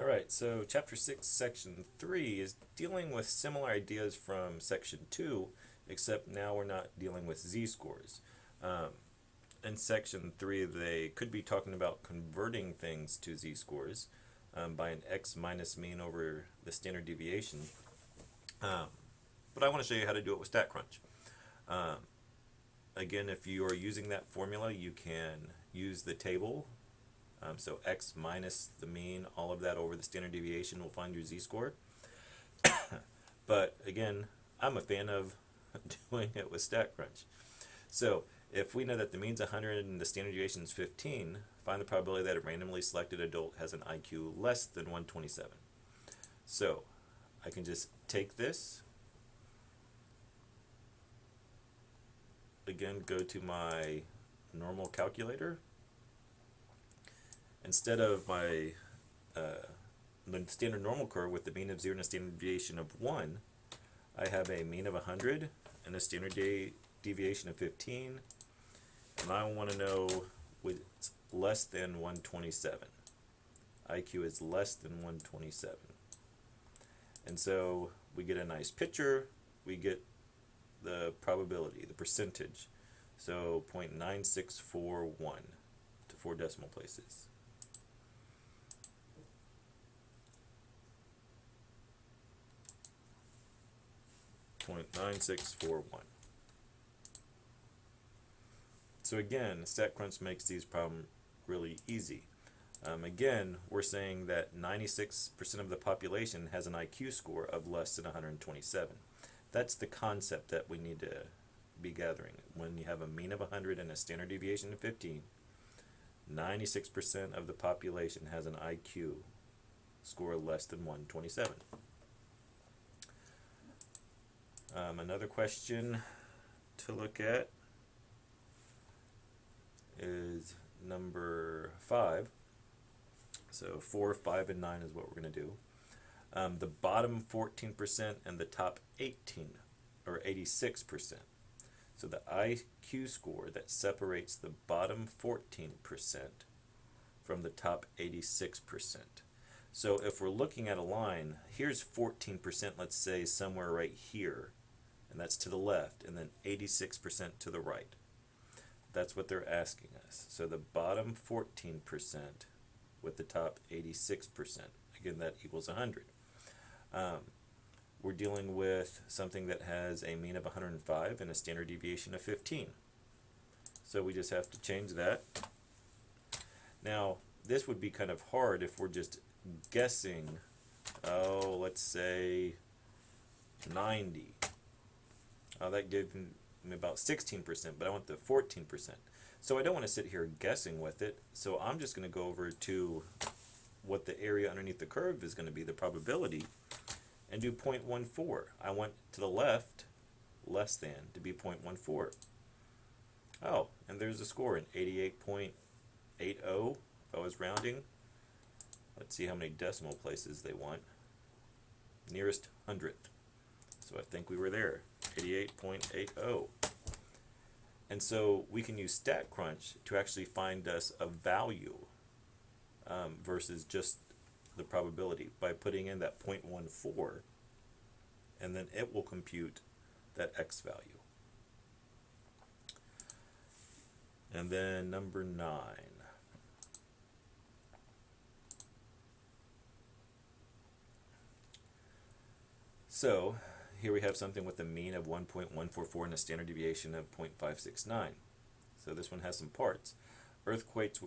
Alright, so Chapter 6, Section 3 is dealing with similar ideas from Section 2, except now we're not dealing with z-scores. In Section 3, they could be talking about converting things to z-scores by an x minus mean over the standard deviation. But I want to show you how to do it with StatCrunch. Again, if you are using that formula, you can use the table. So x minus the mean, all of that over the standard deviation will find your z-score. But again, I'm a fan of doing it with StatCrunch. So if we know that the mean's 100 and the standard deviation is 15, find the probability that a randomly selected adult has an IQ less than 127. So I can just take this, again go to my normal calculator. Instead of my the standard normal curve with the mean of 0 and a standard deviation of 1, I have a mean of 100 and a standard deviation of 15, and I want to know what's less than 127. IQ is less than 127. And so we get a nice picture, we get the probability, the percentage. So 0.9641 to 4 decimal places. 0.9641. So again, StatCrunch makes these problems really easy. Again, we're saying that 96% of the population has an IQ score of less than 127. That's the concept that we need to be gathering. When you have a mean of 100 and a standard deviation of 15, 96% of the population has an IQ score less than 127. Another question to look at is number 5. So 4, 5, and 9 is what we're going to do. The bottom 14% and the top 18 or 86%. So the IQ score that separates the bottom 14% from the top 86%. So if we're looking at a line, here's 14%, let's say somewhere right here, and that's to the left, and then 86% to the right. That's what they're asking us. So the bottom 14% with the top 86%. Again, that equals 100. We're dealing with something that has a mean of 105 and a standard deviation of 15. So we just have to change that. Now, this would be kind of hard if we're just guessing, let's say 90. That gives me about 16%, but I want the 14%. So I don't want to sit here guessing with it, so I'm just going to go over to what the area underneath the curve is going to be, the probability, and do 0.14. I want to the left, less than, to be 0.14. Oh, and there's a score in 88.80 if I was rounding. Let's see how many decimal places they want. Nearest hundredth. So I think we were there, 88.80. And so we can use StatCrunch to actually find us a value versus just the probability by putting in that 0.14, and then it will compute that x value. And then number 9. So here we have something with a mean of 1.144 and a standard deviation of 0.569. So this one has some parts. Earthquakes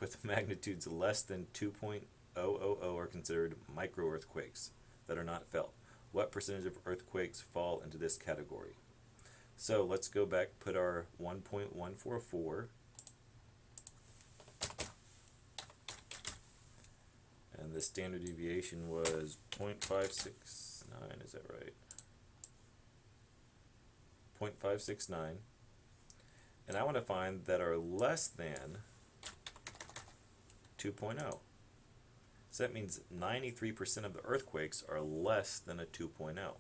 with magnitudes less than 2.000 are considered micro-earthquakes that are not felt. What percentage of earthquakes fall into this category? So let's go back, put our 1.144, and the standard deviation was 0.569, is that right? 0.569, and I want to find that are less than 2.0. So that means 93% of the earthquakes are less than a 2.0.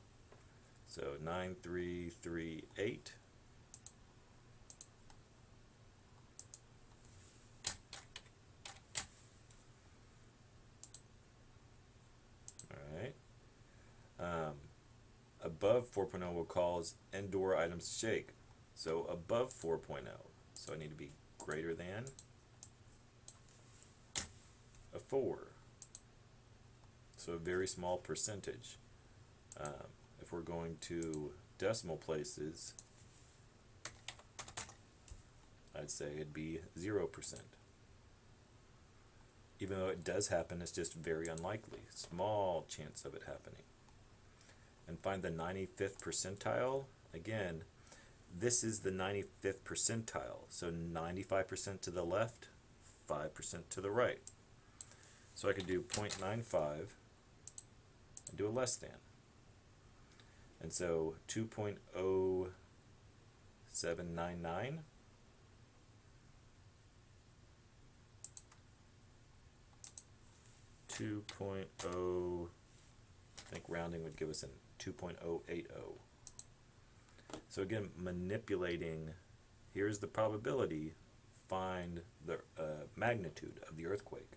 So 9338. above 4.0 will cause indoor items to shake. So above 4.0. So I need to be greater than a 4. So a very small percentage. If we're going to decimal places, I'd say it'd be 0%. Even though it does happen, it's just very unlikely. Small chance of it happening. And find the 95th percentile. Again, this is the 95th percentile. So 95% to the left, 5% to the right. So I could do 0.95 and do a less than. And so 2.0799 2.0, I think rounding would give us a 2.080. So again, manipulating, here's the probability, find the magnitude of the earthquake.